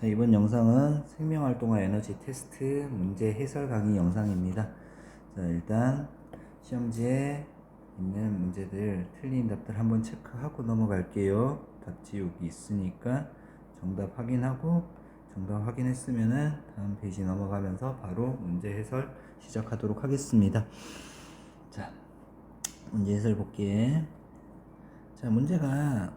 자, 이번 영상은 생명활동화 에너지 테스트 문제 해설 강의 영상입니다. 자, 일단 시험지에 있는 문제들 틀린 답들 한번 체크하고 넘어갈게요. 답 지우기 있으니까 정답 확인하고 정답 확인했으면은 다음 페이지 넘어가면서 바로 문제 해설 시작하도록 하겠습니다. 자, 문제 해설 볼게. 자, 문제가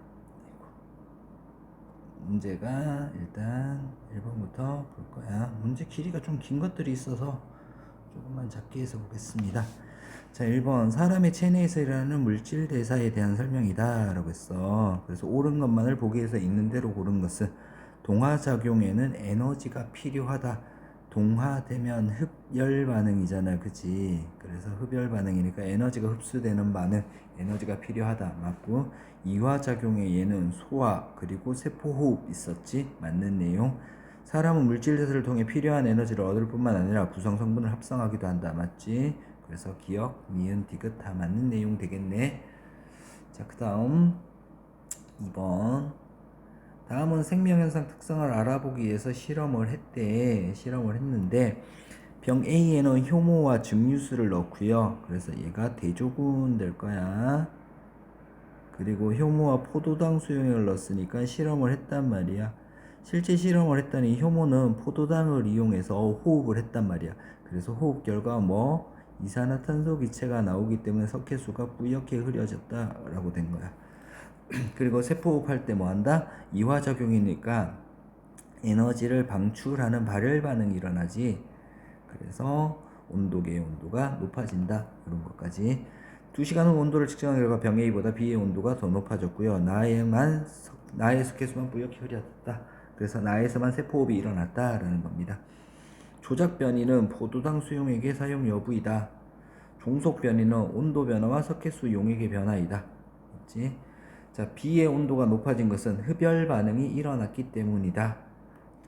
일단 1번부터 볼 거야. 문제 길이가 좀 긴 것들이 있어서 조금만 작게 해서 보겠습니다. 자, 1번 사람의 체내에서 일어나는 물질 대사에 대한 설명이다 라고 했어. 그래서 옳은 것만을 보기 위해서 있는 대로 고른 것은 동화작용에는 에너지가 필요하다. 동화되면 흡열 반응이잖아, 그치? 그래서 흡열 반응이니까 에너지가 흡수되는 반응, 에너지가 필요하다 맞고, 이화작용에 얘는 소화 그리고 세포호흡 있었지, 맞는 내용. 사람은 물질 대사를 통해 필요한 에너지를 얻을 뿐만 아니라 구성 성분을 합성하기도 한다, 맞지? 그래서 기억, 니은, 디귿 다 맞는 내용 되겠네. 자, 그 다음 2번. 다음은 생명현상 특성을 알아보기 위해서 실험을 했는데 병 A에는 효모와 증류수를 넣고요. 그래서 얘가 대조군 될 거야. 그리고 효모와 포도당 수용액을 넣었으니까 실험을 했단 말이야. 실제 실험을 했더니 효모는 포도당을 이용해서 호흡을 했단 말이야. 그래서 호흡 결과 이산화탄소 기체가 나오기 때문에 석회수가 뿌옇게 흐려졌다라고 된 거야. 그리고 세포호흡할 때 뭐한다? 이화작용이니까 에너지를 방출하는 발열 반응이 일어나지. 그래서 온도계의 온도가 높아진다. 이런 것까지. 2시간 후 온도를 측정한 결과 병 A보다 B의 온도가 더 높아졌고요. 나의 석회수만 뿌옇게 흐려졌다. 그래서 나에서만 세포호흡이 일어났다라는 겁니다. 조작 변이는 포도당 수용액의 사용 여부이다. 종속 변이는 온도 변화와 석회수 용액의 변화이다. 그렇지? 자, B의 온도가 높아진 것은 흡열 반응이 일어났기 때문이다.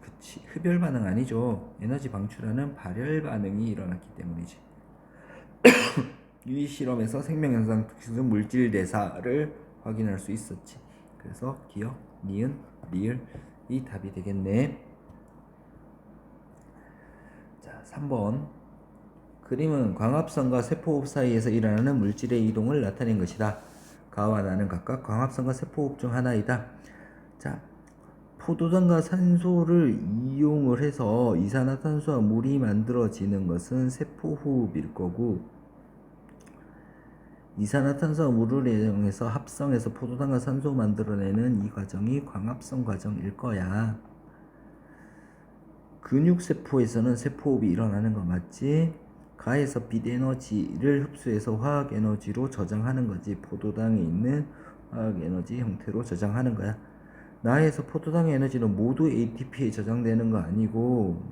그치? 흡열 반응 아니죠. 에너지 방출하는 발열 반응이 일어났기 때문이지. 이 실험에서 생명현상 특징 물질 대사를 확인할 수 있었지. 그래서 기억, 니은, 리을이 답이 되겠네. 자, 3번. 그림은 광합성과 세포호흡 사이에서 일어나는 물질의 이동을 나타낸 것이다. 가와 나는 각각 광합성과 세포호흡 중 하나이다. 자, 포도당과 산소를 이용을 해서 이산화탄소와 물이 만들어지는 것은 세포호흡일 거고, 이산화탄소와 물을 이용해서 합성해서 포도당과 산소 만들어내는 이 과정이 광합성 과정일 거야. 근육세포에서는 세포호흡이 일어나는 거 맞지? 가에서 빛에너지를 흡수해서 화학에너지로 저장하는 거지. 포도당에 있는 화학에너지 형태로 저장하는 거야. 나에서 포도당의 에너지는 모두 ATP에 저장되는 거 아니고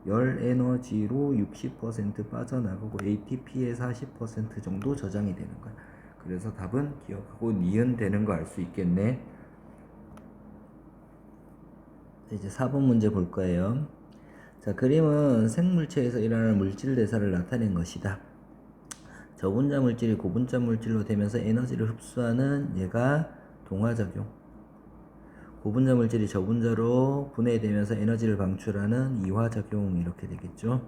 열 에너지로 60% 빠져나가고 ATP의 40% 정도 저장이 되는 거야. 그래서 답은 기억하고 니은 되는 거 알 수 있겠네. 이제 4번 문제 볼 거예요. 자, 그림은 생물체에서 일어나는 물질 대사를 나타낸 것이다. 저분자 물질이 고분자 물질로 되면서 에너지를 흡수하는 얘가 동화작용. 고분자 물질이 저분자로 분해되면서 에너지를 방출하는 이화작용 이렇게 되겠죠.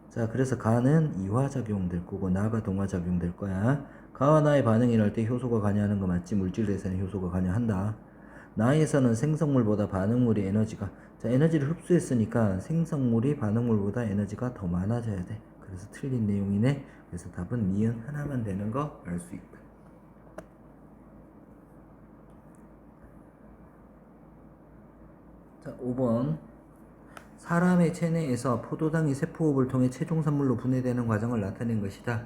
자, 그래서 가는 이화작용 될 거고 나가 동화작용 될 거야. 가와 나의 반응이 일어날 때 효소가 관여하는 거 맞지? 물질 대사는 효소가 관여한다. 나에서는 생성물보다 반응물이 에너지를 흡수했으니까 생성물이 반응물보다 에너지가 더 많아져야 돼. 그래서 틀린 내용이네. 그래서 답은 니은 하나만 되는 거 알 수 있다. 자, 5번. 사람의 체내에서 포도당이 세포호흡을 통해 최종 산물로 분해되는 과정을 나타낸 것이다.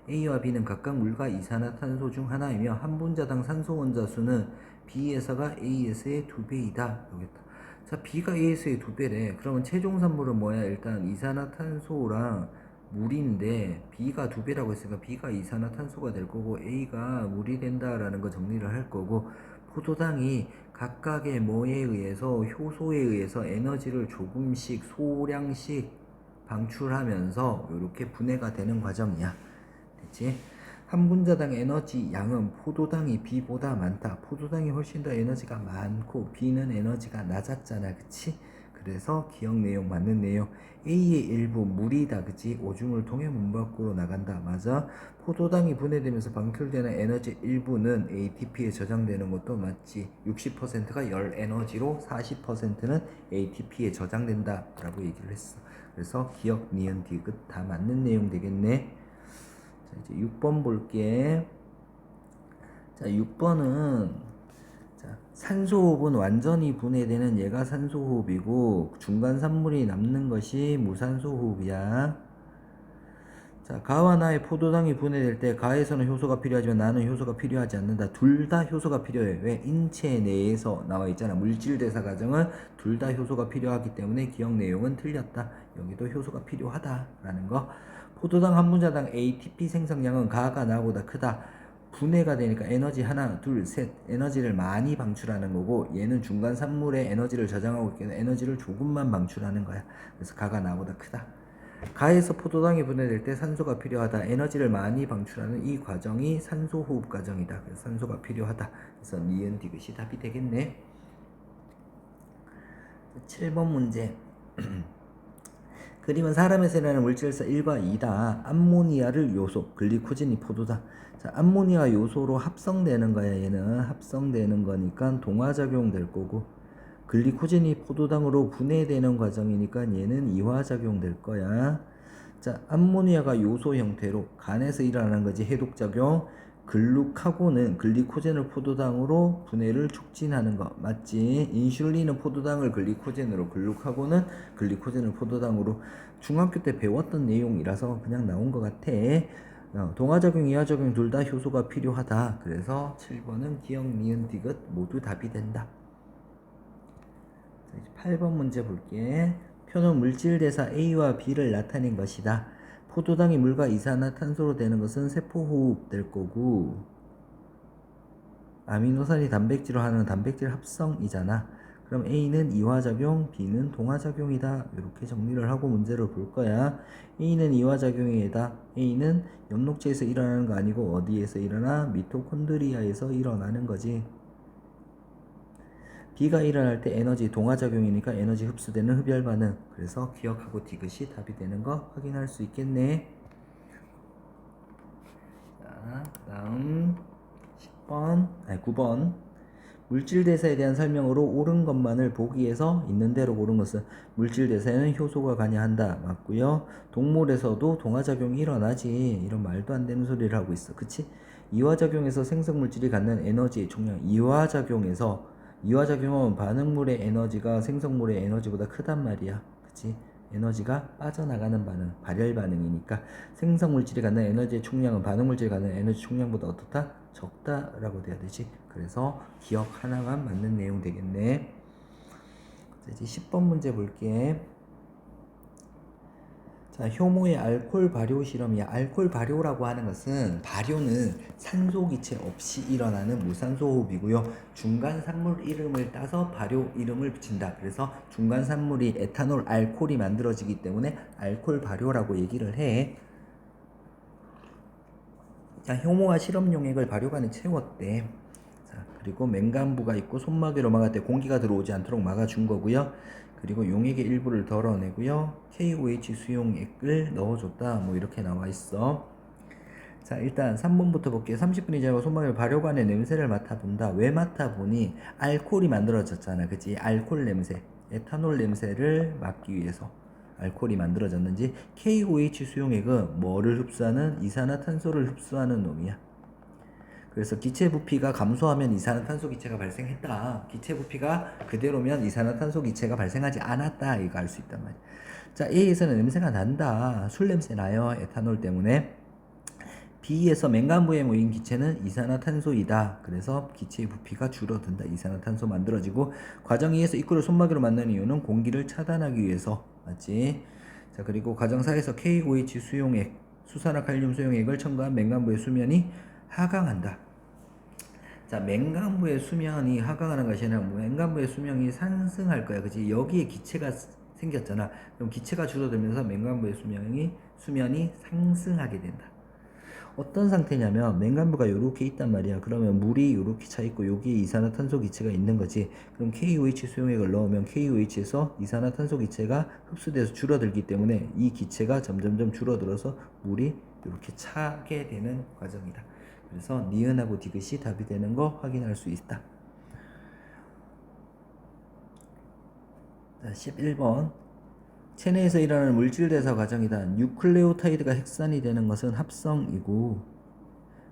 A와 B는 각각 물과 이산화탄소 중 하나이며 한 분자당 산소 원자 수는 B에서가 A에서의 2배이다. 여기다. 자, B가 A에서의 2배래. 그러면 최종 산물은 뭐야? 일단 이산화탄소랑 물인데 B가 2배라고 했으니까 B가 이산화탄소가 될 거고 A가 물이 된다라는 거 정리를 할 거고, 포도당이 각각의 효소에 의해서 에너지를 조금씩 소량씩 방출하면서 이렇게 분해가 되는 과정이야. 됐지? 한 분자당 에너지 양은 포도당이 B보다 많다. 포도당이 훨씬 더 에너지가 많고 B는 에너지가 낮았잖아. 그치? 그래서 기억 내용 맞는 내용. A의 일부 물이다. 그치? 오줌을 통해 문 밖으로 나간다. 맞아. 포도당이 분해되면서 방출되는 에너지 일부는 ATP에 저장되는 것도 맞지. 60%가 열 에너지로 40%는 ATP에 저장된다 라고 얘기를 했어. 그래서 기억, 니은, 디귿 다 맞는 내용 되겠네. 자, 이제 6번 볼게. 자, 6번은 산소호흡은 완전히 분해되는 얘가 산소호흡이고 중간 산물이 남는 것이 무산소호흡이야. 자, 가와 나의 포도당이 분해될 때 가에서는 효소가 필요하지만 나는 효소가 필요하지 않는다. 둘 다 효소가 필요해. 왜? 인체 내에서 나와 있잖아. 물질 대사 과정은 둘 다 효소가 필요하기 때문에 기억 내용은 틀렸다. 여기도 효소가 필요하다라는 거. 포도당 한 분자당 ATP 생성량은 가가 나보다 크다. 분해가 되니까 에너지 하나, 둘, 셋 에너지를 많이 방출하는 거고 얘는 중간 산물에 에너지를 저장하고 있기 때문에 에너지를 조금만 방출하는 거야. 그래서 가가 나보다 크다. 가에서 포도당이 분해될 때 산소가 필요하다. 에너지를 많이 방출하는 이 과정이 산소호흡 과정이다. 그래서 산소가 필요하다. 그래서 니은 디귿이 답이 되겠네. 7번 문제. 그림은 사람에서 일어나는 물질서 1과 2다. 암모니아를 요소, 글리코젠이 포도당. 자, 암모니아 요소로 합성되는 거야. 얘는 합성되는 거니까 동화작용 될 거고 글리코젠이 포도당으로 분해되는 과정이니까 얘는 이화작용 될 거야. 자, 암모니아가 요소 형태로 간에서 일어나는 거지. 해독작용. 글루카곤은 글리코젠을 포도당으로 분해를 촉진하는 거 맞지? 인슐린은 포도당을 글리코젠으로, 글루카곤은 글리코젠을 포도당으로. 중학교 때 배웠던 내용이라서 그냥 나온 것 같아. 동화작용, 이화작용 둘 다 효소가 필요하다. 그래서 7번은 기억, 니은, 디귿 모두 답이 된다. 8번 문제 볼게. 표는 물질 대사 A와 B를 나타낸 것이다. 포도당이 물과 이산화탄소로 되는 것은 세포호흡 될 거고 아미노산이 단백질로 하는 단백질 합성이잖아. 그럼 A는 이화작용, B는 동화작용이다. 이렇게 정리를 하고 문제를 볼 거야. A는 이화작용이다. A는 엽록체에서 일어나는 거 아니고 어디에서 일어나? 미토콘드리아에서 일어나는 거지. B가 일어날 때 에너지 동화작용이니까 에너지 흡수되는 흡열 반응. 그래서 기억하고 디귿이 답이 되는 거 확인할 수 있겠네. 자, 다음 9번. 물질 대사에 대한 설명으로 옳은 것만을 보기에서 있는 대로 고른 것은 물질 대사에는 효소가 관여한다. 맞고요. 동물에서도 동화작용이 일어나지. 이런 말도 안 되는 소리를 하고 있어. 그치? 이화작용에서 생성물질이 갖는 에너지의 총량. 이화작용은 반응물의 에너지가 생성물의 에너지보다 크단 말이야. 그치? 에너지가 빠져나가는 반응, 발열 반응이니까 생성물질이 갖는 에너지의 총량은 반응물질이 갖는 에너지 총량보다 어떻다? 적다라고 돼야 되지. 그래서 기억 하나만 맞는 내용 되겠네. 자, 이제 10번 문제 볼게. 자, 효모의 알코올 발효 실험이야. 알코올 발효라고 하는 것은 발효는 산소 기체 없이 일어나는 무산소 호흡이고요. 중간 산물 이름을 따서 발효 이름을 붙인다. 그래서 중간 산물이 에탄올, 알코올이 만들어지기 때문에 알코올 발효라고 얘기를 해. 자, 효모가 실험 용액을 발효관에 채웠대. 자, 그리고 맹간부가 있고 손막이로 막을 때 공기가 들어오지 않도록 막아준 거고요. 그리고 용액의 일부를 덜어내고요. KOH 수용액을 넣어줬다. 뭐 이렇게 나와 있어. 자, 일단 3번부터 볼게요. 30분이 지나고 손막의 발효관의 냄새를 맡아본다. 왜 맡아보니? 알코올이 만들어졌잖아. 그치? 알코올 냄새, 에탄올 냄새를 맡기 위해서 알코올이 만들어졌는지. KOH 수용액은 뭐를 흡수하는? 이산화탄소를 흡수하는 놈이야. 그래서 기체 부피가 감소하면 이산화탄소 기체가 발생했다. 기체 부피가 그대로면 이산화탄소 기체가 발생하지 않았다. 이거 알 수 있단 말이야. 자, A에서는 냄새가 난다. 술 냄새 나요. 에탄올 때문에. B에서 맹간부에 모인 기체는 이산화탄소이다. 그래서 기체의 부피가 줄어든다. 이산화탄소 만들어지고 과정 2에서 입구를 손막이로 만드는 이유는 공기를 차단하기 위해서. 맞지? 자, 그리고 과정 4에서 KOH 수용액, 수산화칼륨 수용액을 첨가한 맹간부의 수면이 하강한다. 자, 맹간부의 수면이 하강하는 것이 아니라 맹간부의 수명이 상승할 거야. 그치? 여기에 기체가 생겼잖아. 그럼 기체가 줄어들면서 맹간부의 수면이 상승하게 된다. 어떤 상태냐면 냉간부가 요렇게 있단 말이야. 그러면 물이 요렇게 차 있고 여기에 이산화탄소 기체가 있는 거지. 그럼 KOH 수용액을 넣으면 KOH에서 이산화탄소 기체가 흡수돼서 줄어들기 때문에 이 기체가 점점점 줄어들어서 물이 이렇게 차게 되는 과정이다. 그래서 니은하고 디귿이 답이 되는 거 확인할 수 있다. 자, 11번. 체내에서 일어나는 물질 대사 과정이다. 뉴클레오타이드가 핵산이 되는 것은 합성이고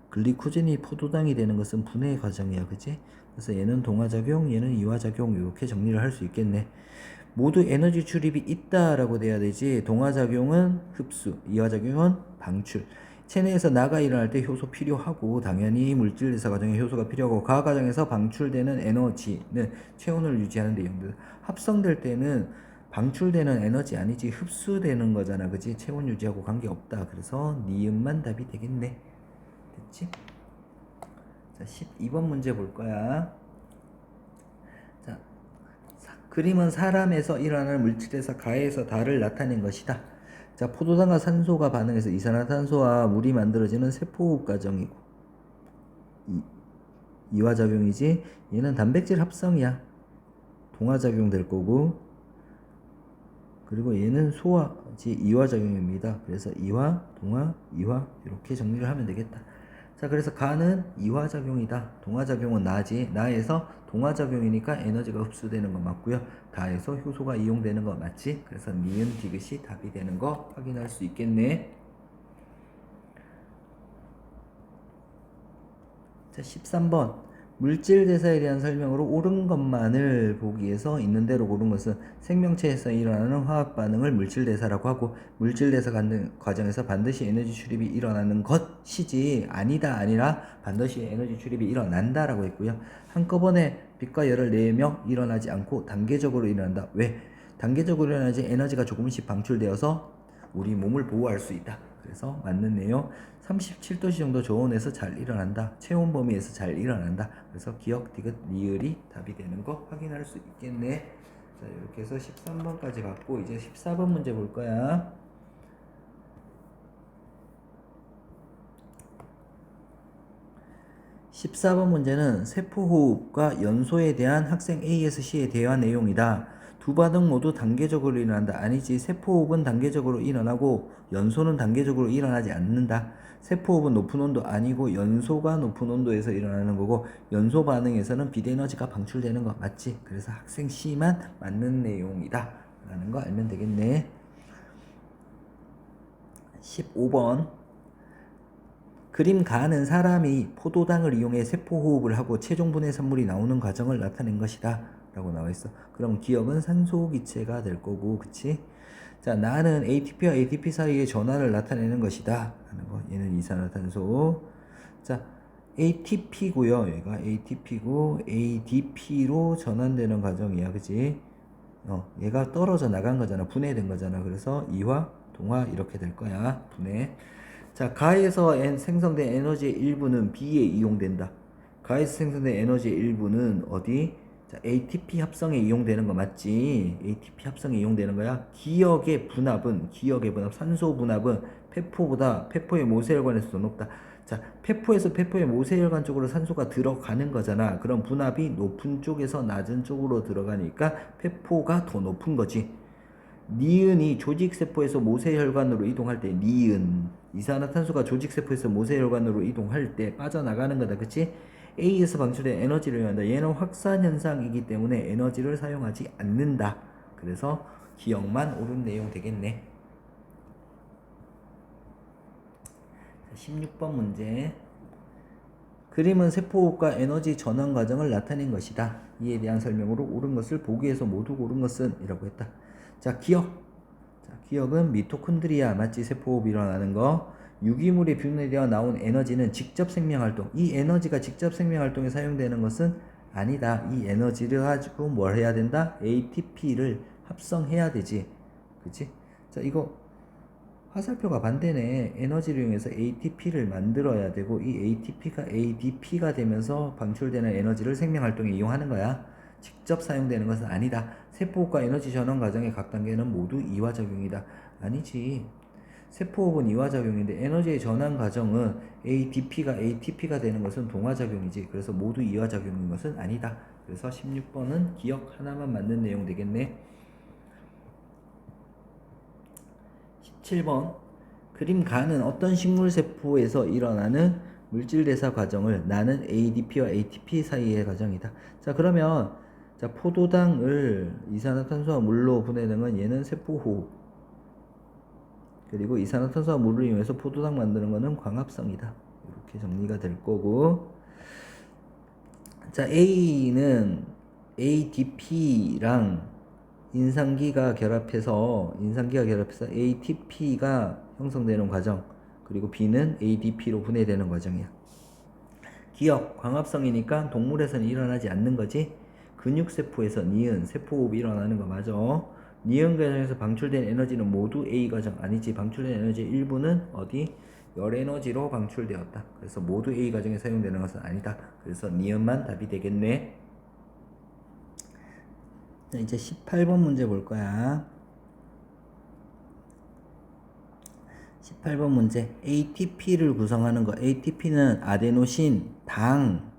글리코젠이 포도당이 되는 것은 분해 과정이야. 그치? 그래서 얘는 동화작용, 얘는 이화작용 이렇게 정리를 할 수 있겠네. 모두 에너지 출입이 있다라고 돼야 되지. 동화작용은 흡수, 이화작용은 방출. 체내에서 나가 일어날 때 효소 필요하고 당연히 물질 대사 과정에 효소가 필요하고 가 과정에서 방출되는 에너지는 체온을 유지하는 데 이용된다. 합성될 때는 방출되는 에너지 아니지 흡수되는 거잖아. 그치? 체온 유지하고 관계없다. 그래서 니은만 답이 되겠네. 됐지? 자, 12번 문제 볼 거야. 자, 그림은 사람에서 일어나는 물질에서 가에서 달을 나타낸 것이다. 자, 포도당과 산소가 반응해서 이산화탄소와 물이 만들어지는 세포호흡 과정이고 이화작용이지. 얘는 단백질 합성이야. 동화작용 될 거고 그리고 얘는 소화지 이화작용입니다. 그래서 이화, 동화, 이화 이렇게 정리를 하면 되겠다. 자, 그래서 가는 이화작용이다. 동화작용은 나지. 나에서 동화작용이니까 에너지가 흡수되는 거 맞고요. 다에서 효소가 이용되는 거 맞지? 그래서 니은 디귿이 답이 되는 거 확인할 수 있겠네. 자, 13번. 물질 대사에 대한 설명으로 옳은 것만을 보기 위해서 있는 대로 고른 것은 생명체에서 일어나는 화학 반응을 물질 대사라고 하고 물질 대사 과정에서 반드시 에너지 출입이 일어나는 것이지 아니라 반드시 에너지 출입이 일어난다라고 했고요. 한꺼번에 빛과 열을 내며 일어나지 않고 단계적으로 일어난다. 왜? 단계적으로 일어나지 에너지가 조금씩 방출되어서 우리 몸을 보호할 수 있다. 그래서 맞는 내용 37도씨 정도 저온에서 잘 일어난다. 체온 범위에서 잘 일어난다. 그래서 기억, 디귿, 리을이 답이 되는 거 확인할 수 있겠네. 자, 이렇게 해서 13번까지 갔고 이제 14번 문제 볼 거야. (14번) 문제는 세포호흡과 연소에 대한 학생 ASC의 대화 내용이다. 두 반응 모두 단계적으로 일어난다. 아니지. 세포호흡은 단계적으로 일어나고 연소는 단계적으로 일어나지 않는다. 세포호흡은 높은 온도 아니고 연소가 높은 온도에서 일어나는 거고 연소 반응에서는 빛에너지가 방출되는 거 맞지? 그래서 학생 C만 맞는 내용이다 라는 거 알면 되겠네. 15번. 그림 가는 사람이 포도당을 이용해 세포호흡을 하고 최종 분해 산물이 나오는 과정을 나타낸 것이다 라고 나와 있어. 그럼 기억은 산소기체가 될 거고, 그치? 자, 나는 ATP와 ADP 사이의 전환을 나타내는 것이다 라는 거. 얘는 이산화탄소. 자, ATP고요. 얘가 ATP고 ADP로 전환되는 과정이야. 그치? 얘가 떨어져 나간 거잖아. 분해된 거잖아. 그래서 이화, 동화 이렇게 될 거야. 분해. 자, 가에서 생성된 에너지의 일부는 B에 이용된다. 가에서 생성된 에너지의 일부는 어디? 자, ATP 합성에 이용되는 거 맞지? ATP 합성에 이용되는 거야. 기억의 분압, 산소 분압은 페포의 모세혈관에서 더 높다. 자, 페포에서 페포의 모세혈관 쪽으로 산소가 들어가는 거잖아. 그럼 분압이 높은 쪽에서 낮은 쪽으로 들어가니까 페포가 더 높은 거지. 니은이 조직세포에서 모세혈관으로 이동할 때 니은 이산화탄소가 조직세포에서 모세혈관으로 이동할 때 빠져나가는 거다. 그치? A에서 방출된 에너지를 이용한다. 얘는 확산현상이기 때문에 에너지를 사용하지 않는다. 그래서 기억만 옳은 내용 되겠네. 16번 문제. 그림은 세포호흡과 에너지 전환 과정을 나타낸 것이다. 이에 대한 설명으로 옳은 것을 보기에서 모두 고른 것은 이라고 했다. 자, 기억. 자, 기억은 미토콘드리아 맞지? 세포호흡 일어나는 거. 유기물이 분해되어 나온 에너지는 직접 생명활동. 이 에너지가 직접 생명활동에 사용되는 것은 아니다. 이 에너지를 가지고 뭘 해야 된다? ATP를 합성해야 되지. 그치? 자, 이거 화살표가 반대네. 에너지를 이용해서 ATP를 만들어야 되고 이 ATP가 ADP가 되면서 방출되는 에너지를 생명활동에 이용하는 거야. 직접 사용되는 것은 아니다. 세포호흡과 에너지 전환 과정의 각 단계는 모두 이화작용이다. 아니지. 세포호흡은 이화작용인데 에너지의 전환 과정은 ADP가 ATP가 되는 것은 동화작용이지. 그래서 모두 이화작용인 것은 아니다. 그래서 16번은 기억 하나만 맞는 내용 되겠네. 17번 그림 가는 어떤 식물세포에서 일어나는 물질대사 과정을 나는 ADP와 ATP 사이의 과정이다. 자, 그러면 자, 포도당을 이산화탄소와 물로 분해되는 건 얘는 세포호흡, 그리고 이산화탄소와 물을 이용해서 포도당 만드는 거는 광합성이다. 이렇게 정리가 될 거고, 자, A는 ADP랑 인산기가 결합해서 ATP가 형성되는 과정, 그리고 B는 ADP로 분해되는 과정이야. 기억, 광합성이니까 동물에서는 일어나지 않는 거지. 근육세포에서 니은, 세포호흡이 일어나는 거 맞아. 니은 과정에서 방출된 에너지는 모두 A 과정 아니지. 방출된 에너지의 일부는 어디? 열에너지로 방출되었다. 그래서 모두 A 과정에 사용되는 것은 아니다. 그래서 니은만 답이 되겠네. 자, 이제 18번 문제 볼 거야. 18번 문제. ATP를 구성하는 거. ATP는 아데노신, 당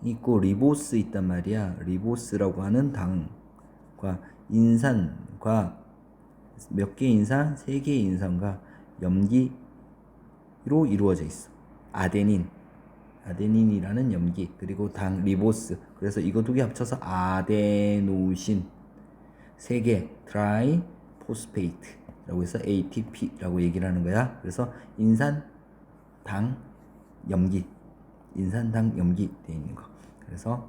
있고 리보스 있단 말이야. 리보스라고 하는 당과 인산과 몇 개의 인산? 3개의 인산과 염기로 이루어져 있어. 아데닌이라는 염기, 그리고 당 리보스. 그래서 이거 두 개 합쳐서 아데노신 3개 트라이 포스페이트라고 해서 ATP라고 얘기를 하는 거야. 그래서 인산 당 염기, 인산당 염기 되어 있는 거. 그래서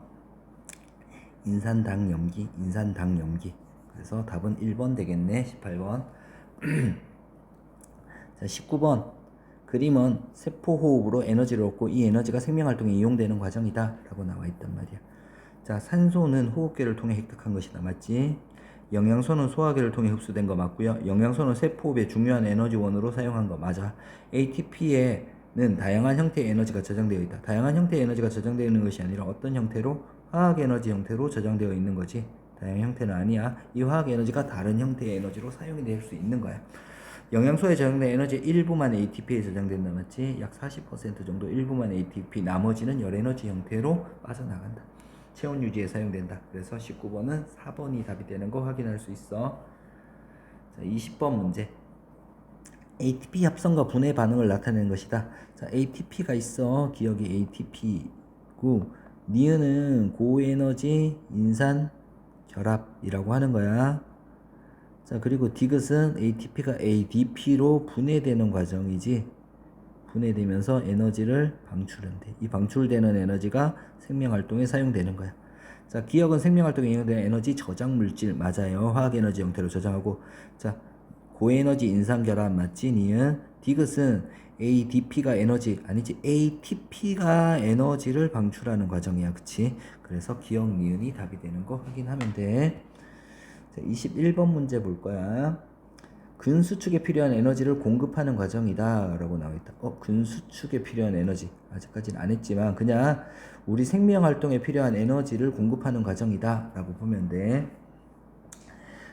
인산당 염기. 그래서 답은 1번 되겠네. 18번. 자, 19번. 그림은 세포호흡으로 에너지를 얻고 이 에너지가 생명활동에 이용되는 과정이다 라고 나와 있단 말이야. 자, 산소는 호흡기를 통해 획득한 것이다. 맞지? 영양소는 소화기를 통해 흡수된 거 맞고요. 영양소는 세포호흡의 중요한 에너지원으로 사용한 거 맞아. ATP에는 다양한 형태의 에너지가 저장되어 있다. 다양한 형태의 에너지가 저장되어 있는 것이 아니라 어떤 형태로? 화학에너지 형태로 저장되어 있는 거지. 다양한 형태는 아니야. 이 화학에너지가 다른 형태의 에너지로 사용이 될 수 있는 거야. 영양소에 저장된 에너지의 일부만 ATP에 저장된다. 맞지? 약 40% 정도 일부만 ATP, 나머지는 열에너지 형태로 빠져나간다. 체온 유지에 사용된다. 그래서 19번은 4번이 답이 되는 거 확인할 수 있어. 자, 20번 문제. ATP 합성과 분해 반응을 나타내는 것이다. 자, ATP가 있어. 기억이 ATP고, 니은은 고에너지 인산 결합이라고 하는 거야. 자, 그리고 디귿은 ATP가 ADP로 분해되는 과정이지. 분해되면서 에너지를 방출한대. 이 방출되는 에너지가 생명활동에 사용되는 거야. 자, 기억은 생명활동에 이용되는 에너지 저장 물질 맞아요. 화학에너지 형태로 저장하고. 자, 고에너지 인산결합 맞지? 니은. 디귿은 ADP가 에너지 아니지, ATP가 에너지를 방출하는 과정이야. 그치? 그래서 기억 니은이 답이 되는 거 확인하면 돼. 자, 21번 문제 볼 거야. 근수축에 필요한 에너지를 공급하는 과정이다 라고 나와있다. 근수축에 필요한 에너지 아직까지는 안 했지만 그냥 우리 생명활동에 필요한 에너지를 공급하는 과정이다 라고 보면 돼.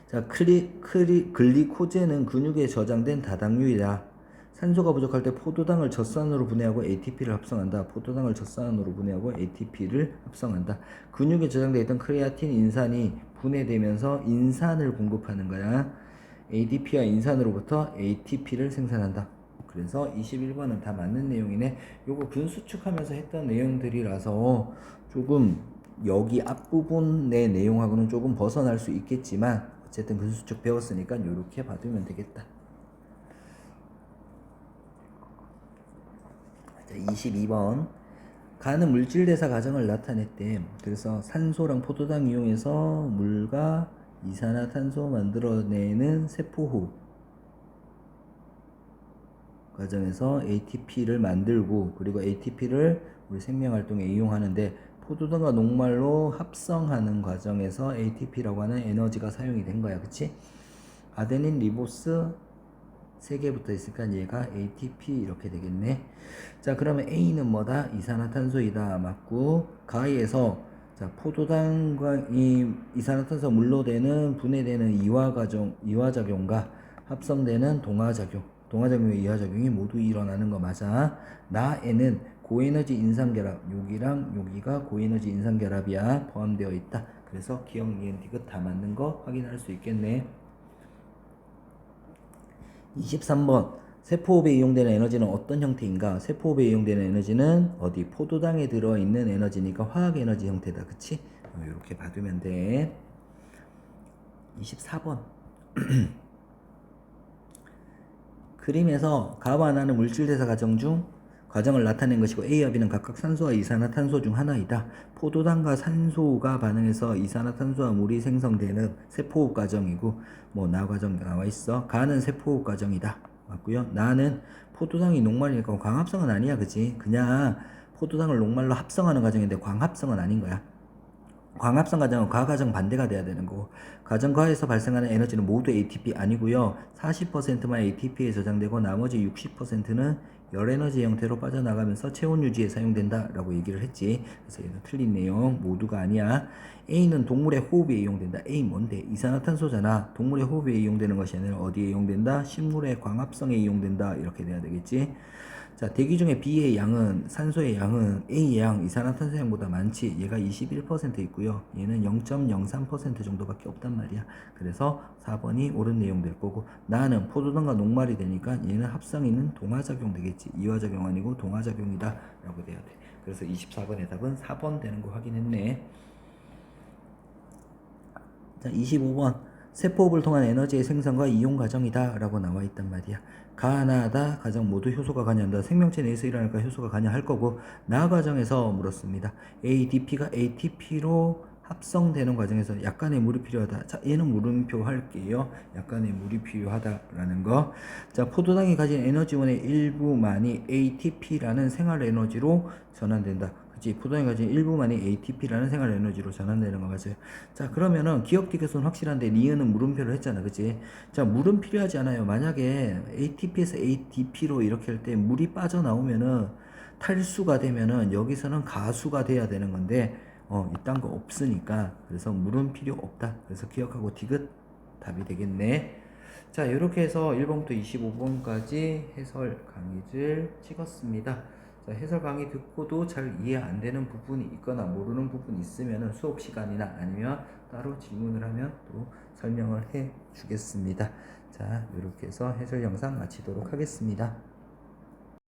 자, 글리코젠은 근육에 저장된 다당류이다. 산소가 부족할 때 포도당을 젖산으로 분해하고 ATP를 합성한다. 포도당을 젖산으로 분해하고 ATP를 합성한다. 근육에 저장되어 있던 크레아틴 인산이 분해되면서 인산을 공급하는 거야. ADP와 인산으로부터 ATP를 생산한다. 그래서 21번은 다 맞는 내용이네. 요거 근수축하면서 했던 내용들이라서 조금 여기 앞부분의 내용하고는 조금 벗어날 수 있겠지만 어쨌든 근수축 배웠으니까 요렇게 봐두면 되겠다. 자, 22번. 가는 물질대사 과정을 나타냈대. 그래서 산소랑 포도당 이용해서 물과 이산화탄소 만들어내는 세포호흡 과정에서 ATP를 만들고, 그리고 ATP를 우리 생명활동에 이용하는데 포도당과 녹말로 합성하는 과정에서 ATP라고 하는 에너지가 사용이 된 거야. 그치? 아데닌 리보스 3개 붙어 있으니까 얘가 ATP 이렇게 되겠네. 자, 그러면 A는 뭐다? 이산화탄소이다. 맞고, 가에서 자, 포도당과 이 이산화탄소 물로 되는 분해되는 이화작용과 합성되는 동화작용. 동화작용과 이하작용이 모두 일어나는 거 맞아. 나에는 고에너지 인상결합, 여기랑 여기가 고에너지 인상결합이야. 포함되어 있다. 그래서 기억, 니은, 디귿 다 맞는 거 확인할 수 있겠네. 23번 세포호흡에 이용되는 에너지는 어떤 형태인가? 세포호흡에 이용되는 에너지는 어디? 포도당에 들어있는 에너지니까 화학에너지 형태다. 그치? 이렇게 받으면 돼. 24번 그림에서 가와 나는 물질대사 과정 중 과정을 나타낸 것이고 A와 B는 각각 산소와 이산화탄소 중 하나이다. 포도당과 산소가 반응해서 이산화탄소와 물이 생성되는 세포호흡 과정이고 뭐 나 과정 나와 있어. 가는 세포호흡 과정이다. 맞고요. 나는 포도당이 녹말이니까 광합성은 아니야. 그치? 그냥 포도당을 녹말로 합성하는 과정인데 광합성은 아닌 거야. 광합성 과정은 과과정 반대가 돼야 되는 거고 과정과에서 발생하는 에너지는 모두 ATP 아니고요. 40%만 ATP에 저장되고 나머지 60%는 열에너지 형태로 빠져나가면서 체온 유지에 사용된다 라고 얘기를 했지. 그래서 얘는 틀린 내용 모두가 아니야. A는 동물의 호흡에 이용된다. A 뭔데? 이산화탄소잖아. 동물의 호흡에 이용되는 것이 아니라 어디에 이용된다? 식물의 광합성에 이용된다. 이렇게 돼야 되겠지. 자, 대기 중에 B의 양은 산소의 양은 A의 양, 이산화탄소 양보다 많지. 얘가 21% 있고요. 얘는 0.03% 정도밖에 없단 말이야. 그래서 4번이 옳은 내용 될 거고 나는 포도당과 녹말이 되니까 얘는 합성이는 동화작용 되겠지. 이화작용 아니고 동화작용이다 라고 돼야 돼. 그래서 24번의 답은 4번 되는 거 확인했네. 자, 25번 세포호흡을 통한 에너지의 생성과 이용 과정이다 라고 나와 있단 말이야. 가나다 과정 모두 효소가 관여한다. 생명체 내에서 일어날까 효소가 관여할 거고 나 과정에서 물었습니다. ADP가 ATP로 합성되는 과정에서 약간의 물이 필요하다. 자, 얘는 물음표 할게요. 약간의 물이 필요하다라는 거. 자, 포도당이 가진 에너지원의 일부만이 ATP라는 생활 에너지로 전환된다. 그치? 포도당이 가진 일부만이 ATP라는 생활 에너지로 전환되는 거 맞아요. 자, 그러면은 기억 디귿은 확실한데 니은은 물음표를 했잖아. 그치? 자, 물은 필요하지 않아요. 만약에 ATP에서 ADP로 이렇게 할 때 물이 빠져나오면은 탈수가 되면은 여기서는 가수가 돼야 되는 건데 이딴 거 없으니까 그래서 물은 필요 없다. 그래서 기억하고 디귿 답이 되겠네. 자, 이렇게 해서 1번부터 25번까지 해설 강의를 찍었습니다. 자, 해설 강의 듣고도 잘 이해 안 되는 부분이 있거나 모르는 부분이 있으면 수업 시간이나 아니면 따로 질문을 하면 또 설명을 해 주겠습니다. 자, 이렇게 해서 해설 영상 마치도록 하겠습니다.